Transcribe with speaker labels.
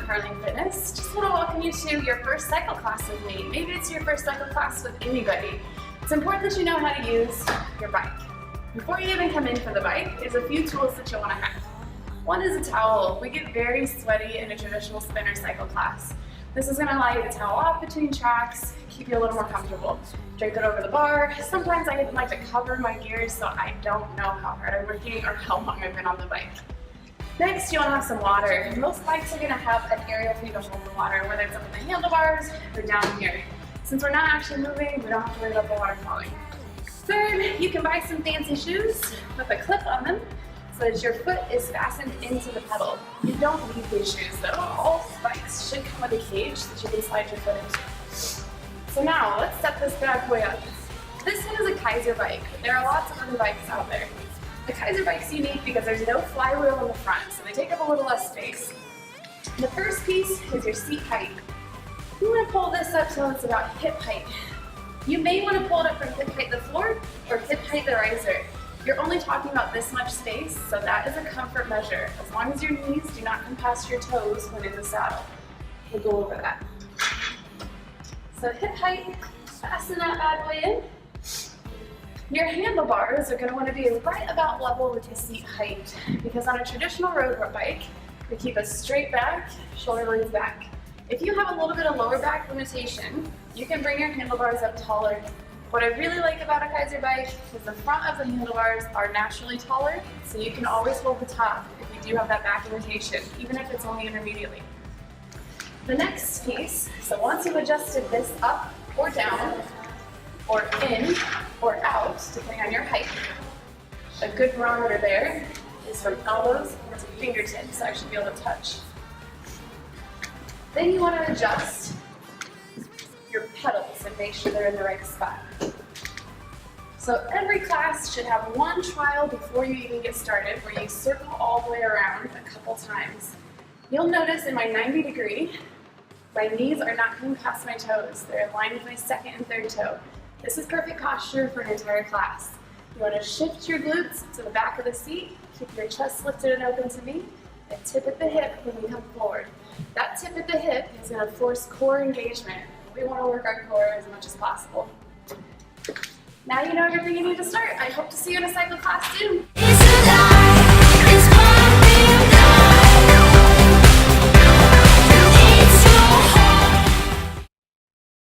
Speaker 1: Carlene Fitness. Just want to welcome you to your first cycle class with me. Maybe it's your first cycle class with anybody. It's important that you know how to use your bike. Before you even come in for the bike, there's a few tools that you'll want to have. One is a towel. We get very sweaty in a traditional spinner cycle class. This is going to allow you to towel off between tracks, keep you a little more comfortable. Drape it over the bar. Sometimes I like to cover my gears so I don't know how hard I'm working or how long I've been on the bike. Next, you want to have some water. Most bikes are going to have an area for you to hold the water, whether it's up in the handlebars or down here. Since we're not actually moving, we don't have to worry about the water falling. Third, you can buy some fancy shoes with a clip on them so that your foot is fastened into the pedal. You don't need these shoes though. All bikes should come with a cage that you can slide your foot into. So now, let's set this bad boy up. This one is a Kaiser bike, but there are lots of other bikes out there. The Kaiser bike's unique because there's no flywheel in the front, so they take up a little less space. The first piece is your seat height. You want to pull this up till it's about hip height. You may want to pull it up from hip height the floor or hip height the riser. You're only talking about this much space, so that is a comfort measure, as long as your knees do not come past your toes when in the saddle. We'll go over that. So hip height, fasten that bad boy in. Your handlebars are going to want to be right about level with your seat height, because on a traditional road bike, we keep a straight back, shoulder length back. If you have a little bit of lower back limitation, you can bring your handlebars up taller. What I really like about a Kaiser bike is the front of the handlebars are naturally taller, so you can always hold the top if you do have that back limitation, even if it's only intermediately. The next piece, so once you've adjusted this up or down, or in or out, depending on your height, a good barometer there is from elbows to fingertips, so I should be able to touch. Then you want to adjust your pedals and make sure they're in the right spot. So every class should have one trial before you even get started where you circle all the way around a couple times. You'll notice in my 90 degree, my knees are not coming past my toes. They're in line with my second and third toe. This is perfect posture for an entire class. You want to shift your glutes to the back of the seat, keep your chest lifted and open to me, and tip at the hip when you come forward. That tip at the hip is going to force core engagement. We want to work our core as much as possible. Now you know everything you need to start. I hope to see you in a cycle class soon.